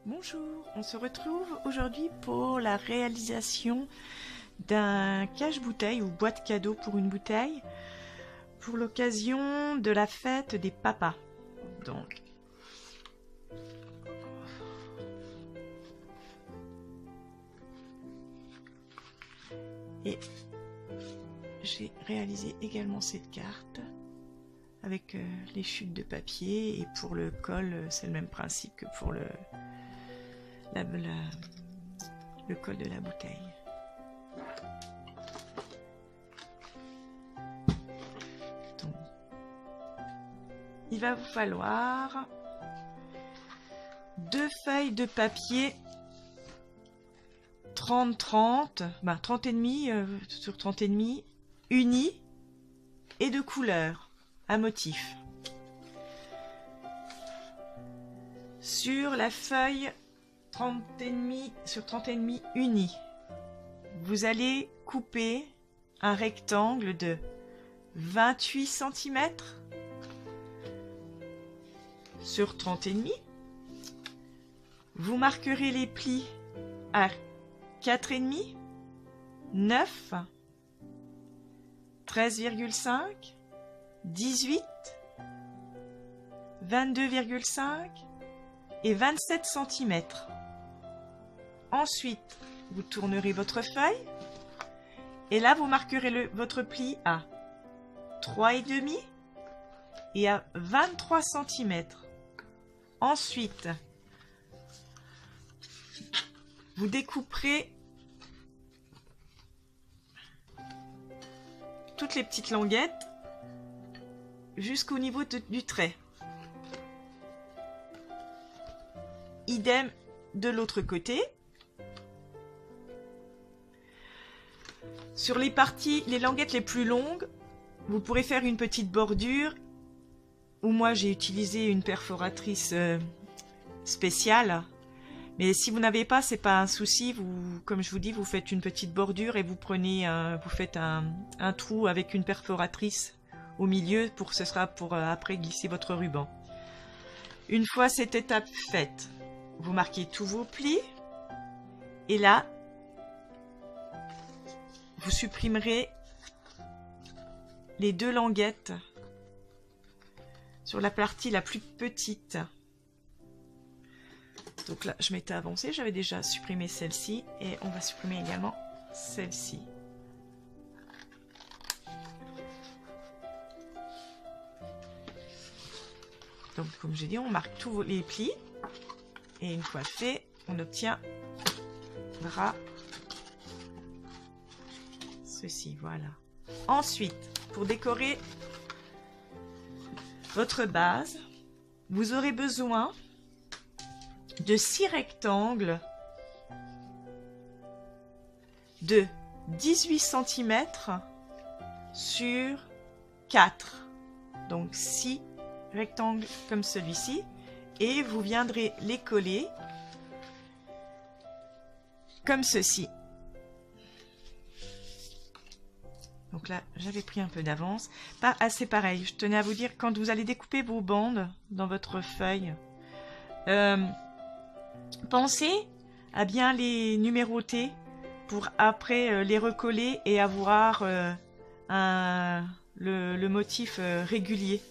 Bonjour, on se retrouve aujourd'hui pour la réalisation d'un cache-bouteille ou boîte cadeau pour une bouteille pour l'occasion de la fête des papas. Donc, et j'ai réalisé également cette carte avec les chutes de papier, et pour le col c'est le même principe que pour le col de la bouteille. Donc, il va vous falloir 2 feuilles de papier 30-30, 30,5 sur 30,5, unies et de couleur, à motif. Sur la feuille 30,5 sur 30,5 unie, vous allez couper un rectangle de 28 cm sur 30,5. Vous marquerez les plis à 4,5, 9, 13,5, 18, 22,5 et 27 cm. Ensuite, vous tournerez votre feuille et là vous marquerez votre pli à 3,5 et à 23 cm. Ensuite, vous découperez toutes les petites languettes jusqu'au niveau du trait. Idem de l'autre côté. Sur les languettes les plus longues, vous pourrez faire une petite bordure, ou moi j'ai utilisé une perforatrice spéciale. Mais si vous n'avez pas, c'est pas un souci. Comme je vous dis, vous faites une petite bordure et vous faites un trou avec une perforatrice au milieu ce sera pour après glisser votre ruban. Une fois cette étape faite, vous marquez tous vos plis et là, vous supprimerez les 2 languettes sur la partie la plus petite. Donc là, je m'étais avancée, j'avais déjà supprimé celle-ci et on va supprimer également celle-ci. Donc comme j'ai dit, on marque tous les plis et une fois fait, on obtiendra ceci, voilà. Ensuite, pour décorer votre base, vous aurez besoin de 6 rectangles de 18 cm sur 4. Donc 6 rectangles comme celui-ci, et vous viendrez les coller comme ceci. Donc là, j'avais pris un peu d'avance. Pas assez pareil. Je tenais à vous dire, quand vous allez découper vos bandes dans votre feuille, pensez à bien les numéroter pour après les recoller et avoir le motif régulier,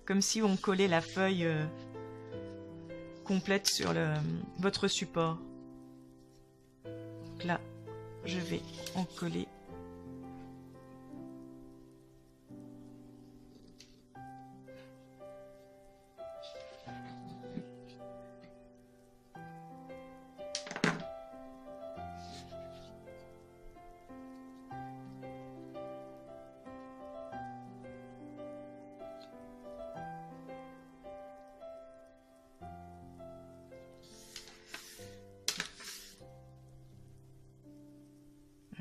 comme si on collait la feuille complète sur votre support. Donc là, je vais en coller.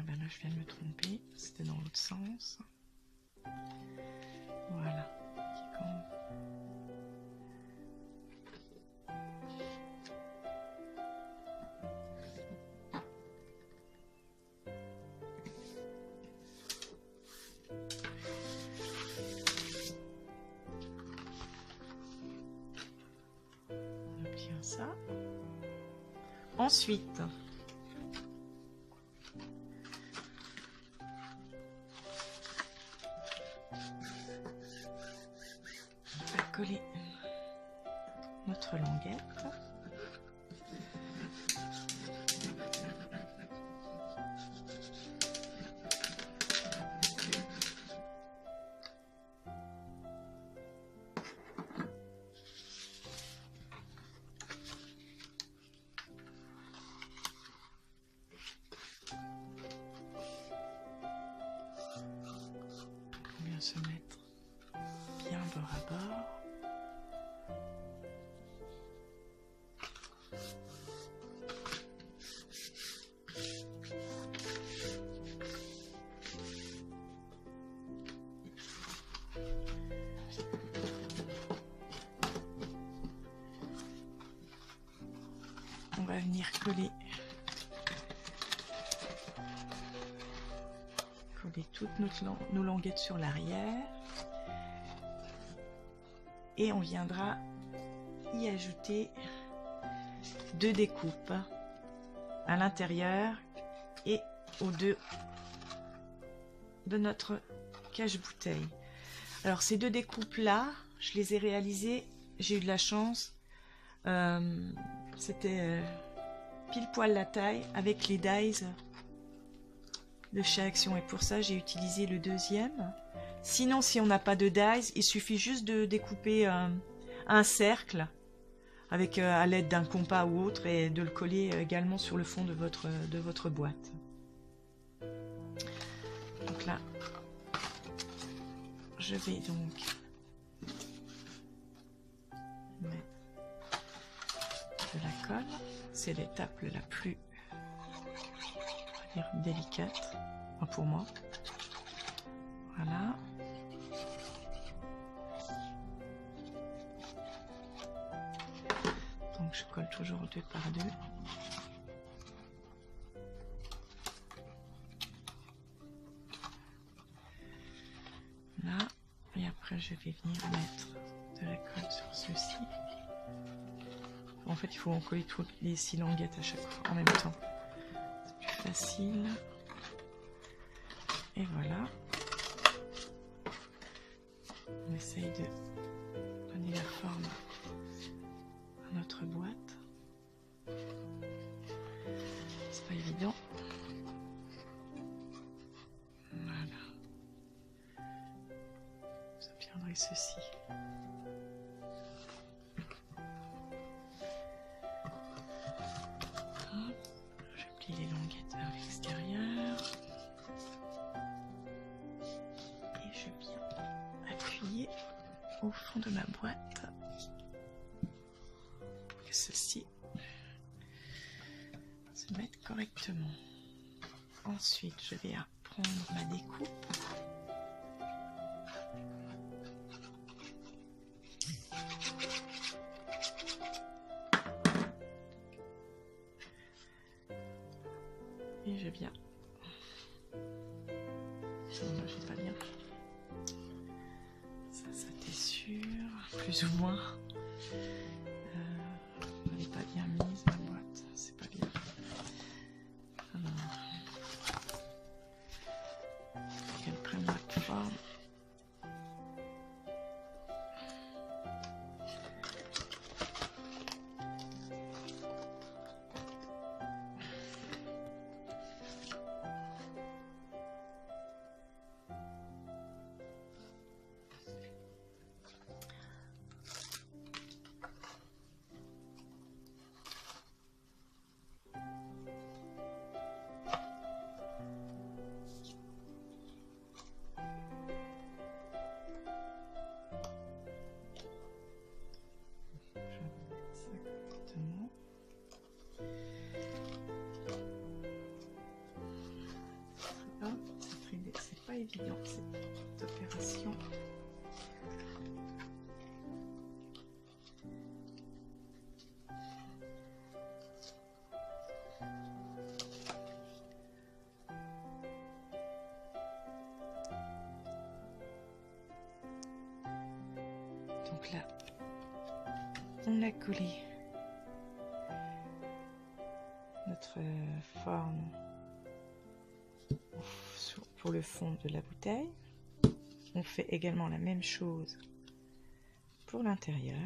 Là, je viens de me tromper, c'était dans l'autre sens. Voilà. On obtient ça. Ensuite, on va coller notre languette. Se mettre bien bord à bord. On va venir coller toutes nos languettes sur l'arrière et on viendra y ajouter 2 découpes à l'intérieur et aux 2 de notre cache-bouteille. Alors ces 2 découpes là, je les ai réalisées, j'ai eu de la chance, c'était pile poil la taille avec les dies de chez Action, et pour ça j'ai utilisé le 2e. Sinon, si on n'a pas de dies, il suffit juste de découper un cercle avec à l'aide d'un compas ou autre et de le coller également sur le fond de votre boîte. Donc là, je vais donc mettre de la colle. C'est l'étape la plus délicate, enfin pour moi. Voilà. Donc je colle toujours 2 par 2. Là, et après je vais venir mettre de la colle sur ceci. En fait, il faut en coller toutes les 6 languettes à chaque fois en même temps. Facile, et voilà, on essaye de donner la forme à notre boîte, c'est pas évident. Voilà, vous obtiendrez ceci. Les languettes vers l'extérieur et je viens appuyer au fond de ma boîte pour que ceci se mette correctement. Ensuite, je vais prendre ma découpe . Et je viens. Non, j'ai pas bien. Ça t'est sûr, plus ou moins. Elle n'est pas bien mise ma boîte, c'est pas bien. Alors, qu'elle prenne la forme. Évident cette opération. Donc là, on a collé notre forme pour le fond de la bouteille. On fait également la même chose pour l'intérieur.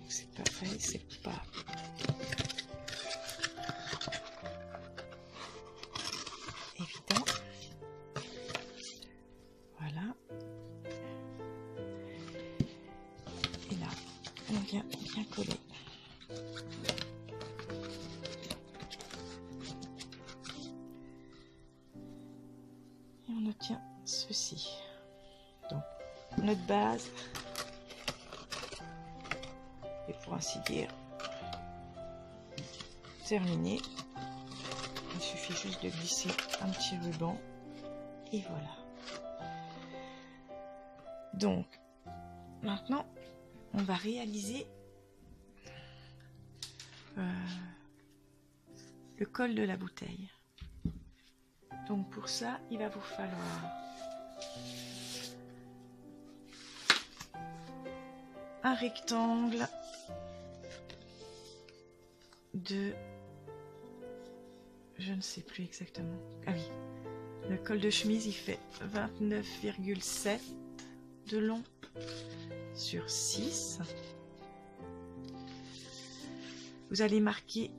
C'est pareil, c'est pas évident. Voilà. Et là, on vient bien coller. Et on obtient ceci. Donc, notre base est pour ainsi dire terminée. Il suffit juste de glisser un petit ruban et voilà. Donc, maintenant, on va réaliser le col de la bouteille. Donc pour ça, il va vous falloir un rectangle de... je ne sais plus exactement. Ah oui, le col de chemise, il fait 29,7 de long sur 6. Vous allez marquer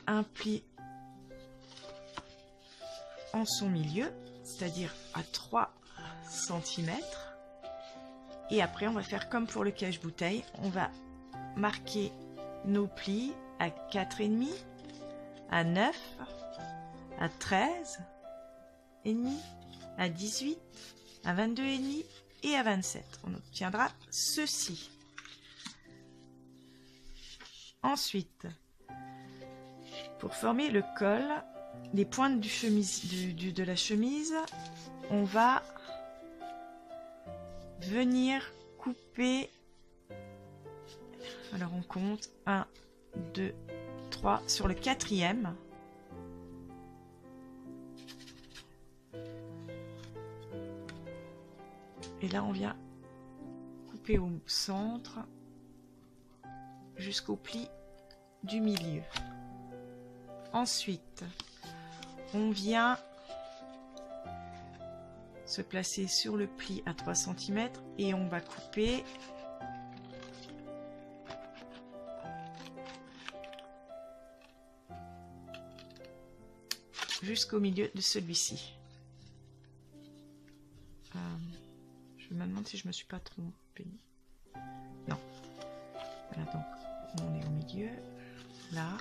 un pli en son milieu, c'est-à-dire à 3 cm. Et après, on va faire comme pour le cache-bouteille. On va marquer nos plis à 4,5, à 9, à 13,5, à 18, à 22,5 et à 27. On obtiendra ceci. Ensuite, pour former le col, les pointes de la chemise, on va venir couper. Alors on compte 1, 2, 3 sur le 4e. Et là on vient couper au centre jusqu'au pli du milieu. Ensuite, on vient se placer sur le pli à 3 cm et on va couper jusqu'au milieu de celui-ci. Je me demande si je me suis pas trompée. Non. Voilà, donc on est au milieu, là.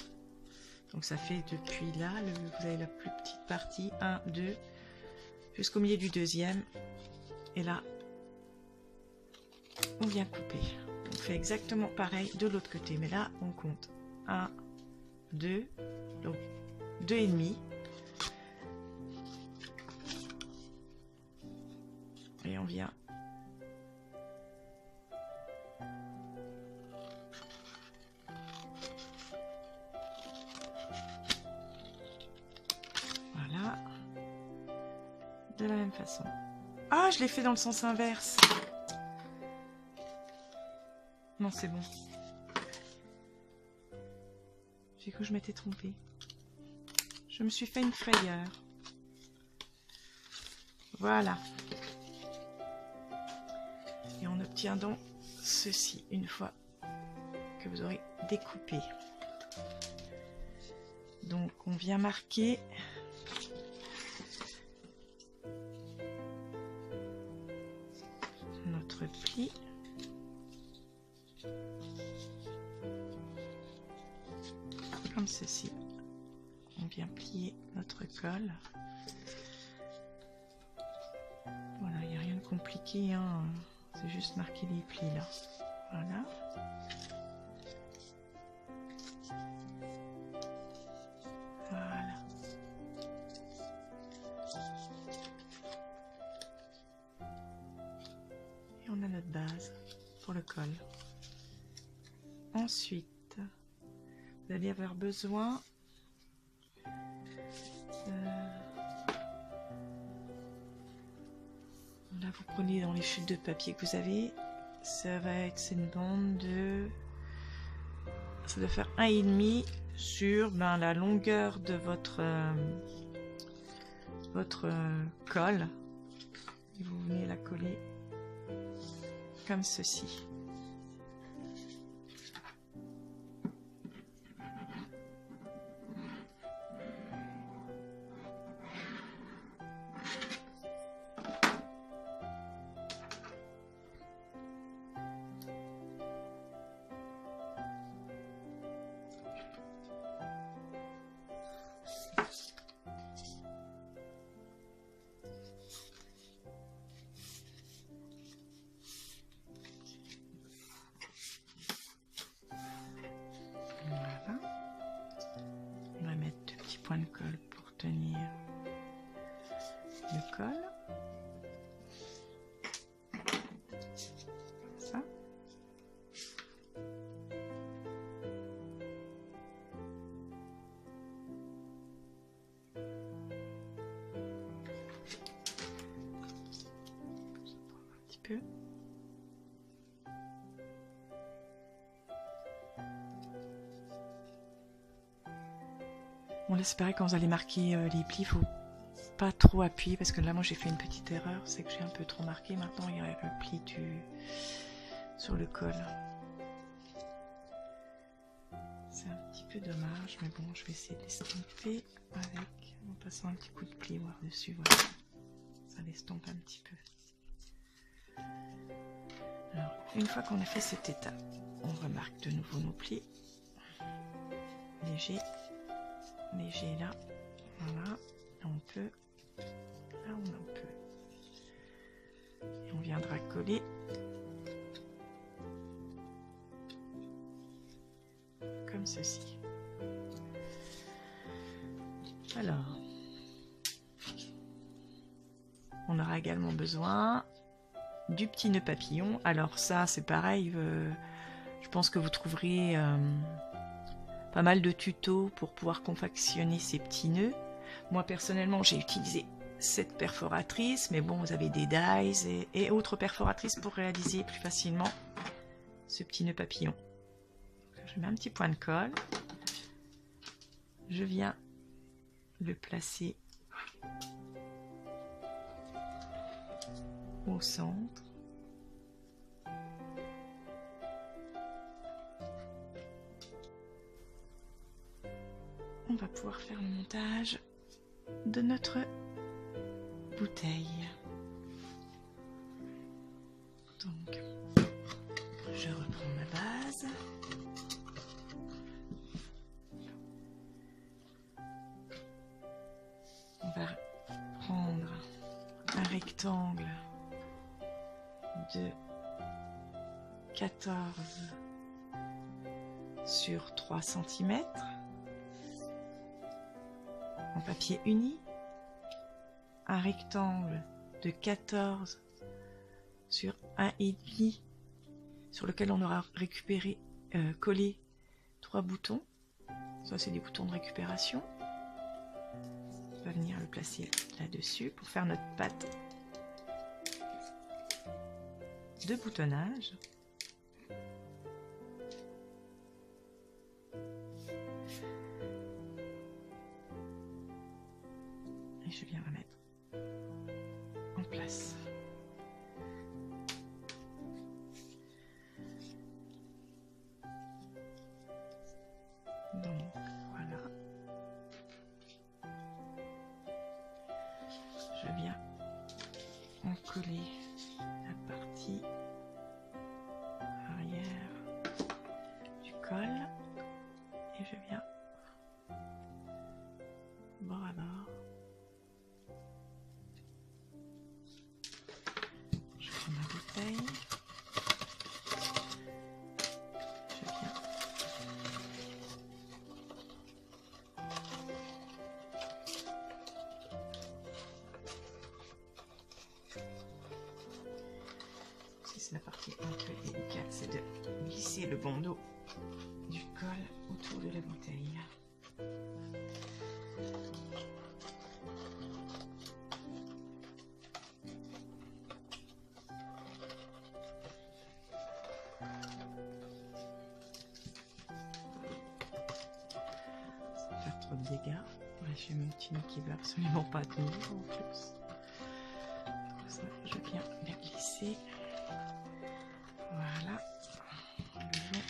Donc ça fait depuis là, vous avez la plus petite partie, 1, 2, jusqu'au milieu du deuxième. Et là, on vient couper. On fait exactement pareil de l'autre côté. Mais là, on compte 1, 2, donc 2,5. Et on vient de la même façon. Ah, je l'ai fait dans le sens inverse. Non, c'est bon. J'ai cru que je m'étais trompée. Je me suis fait une frayeur. Voilà. Et on obtient donc ceci une fois que vous aurez découpé. Donc, on vient marquer notre pli. Comme ceci. On vient plier notre col. Voilà, il n'y a rien de compliqué, hein. C'est juste marquer les plis là. Voilà. Voilà. Et on a notre base pour le col. Ensuite, vous allez avoir besoin là, vous prenez dans les chutes de papier que vous avez, ça va être une bande de ça doit faire 1,5 sur la longueur de votre colle. Et vous venez la coller comme ceci. De colle pour tenir le col. Ça. Un petit peu. Bon là c'est pareil, quand vous allez marquer les plis, il faut pas trop appuyer parce que là moi j'ai fait une petite erreur, c'est que j'ai un peu trop marqué. Maintenant il y a le pli sur le col. C'est un petit peu dommage, mais bon je vais essayer de l'estomper en passant un petit coup de pli voir dessus, voilà. Ça l'estompe un petit peu. Alors une fois qu'on a fait cette étape, on remarque de nouveau nos plis. Léger là, voilà, on peut, là on en peut, et on viendra coller comme ceci. Alors, on aura également besoin du petit nœud papillon. Alors ça c'est pareil, je pense que vous trouverez pas mal de tutos pour pouvoir confectionner ces petits nœuds. Moi personnellement j'ai utilisé cette perforatrice, mais bon vous avez des dies et autres perforatrices pour réaliser plus facilement ce petit nœud papillon. Je mets un petit point de colle, je viens le placer au centre. On va pouvoir faire le montage de notre bouteille. Donc, je reprends ma base. On va prendre un rectangle de 14 sur 3 cm. En papier uni, un rectangle de 14 sur 1,5 sur lequel on aura récupéré, collé 3 boutons. Ça c'est des boutons de récupération. On va venir le placer là-dessus pour faire notre patte de boutonnage. Je viens la mettre en place. Donc voilà. Je viens en coller la partie arrière du col et je viens bord à bord. Ma bouteille, je viens c'est la partie un peu délicate, c'est de glisser le bandeau du col autour de la bouteille. dégâts. Ouais, j'ai mon petit nez qui veut absolument pas tenir en plus. Ça, je viens bien glisser. Voilà. Le long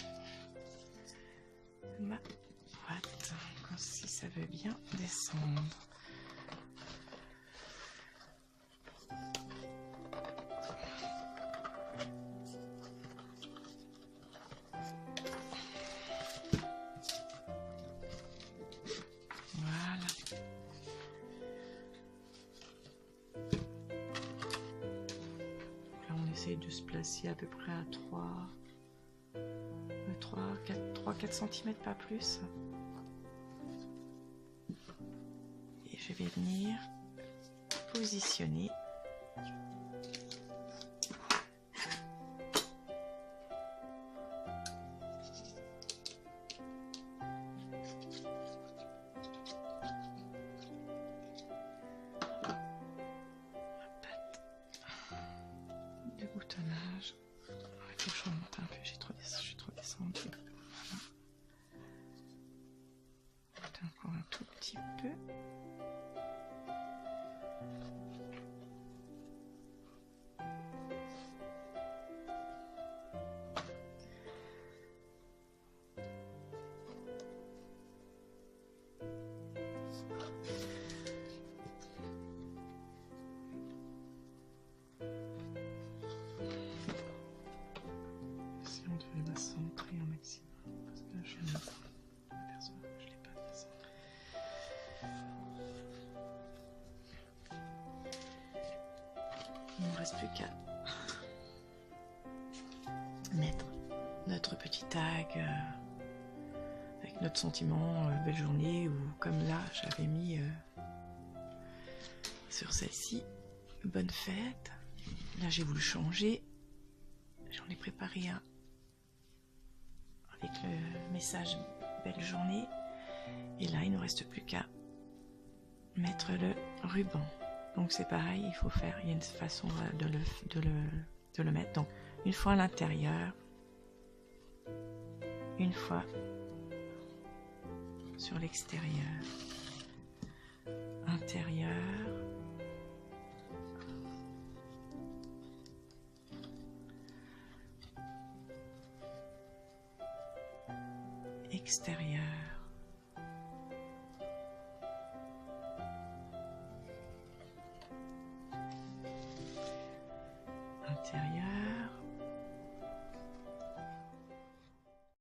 de ma boîte. Comme si ça veut bien descendre. De se placer à peu près à 3-4 cm, pas plus. Et je vais venir positionner boutonnage. Il faut que je remonte un peu, je suis trop descendue. Voilà. Encore un tout petit peu. Centrer un maximum parce que là je m'aperçois que je ne l'ai pas bien centré. Il ne me reste plus qu'à mettre notre petit tag avec notre sentiment belle journée, ou comme là j'avais mis sur celle-ci bonne fête. Là j'ai voulu changer, j'en ai préparé un avec le message belle journée, et là il ne reste plus qu'à mettre le ruban. Donc c'est pareil, il faut faire, il y a une façon de le mettre. Donc une fois à l'intérieur, une fois sur l'extérieur, intérieur, extérieur.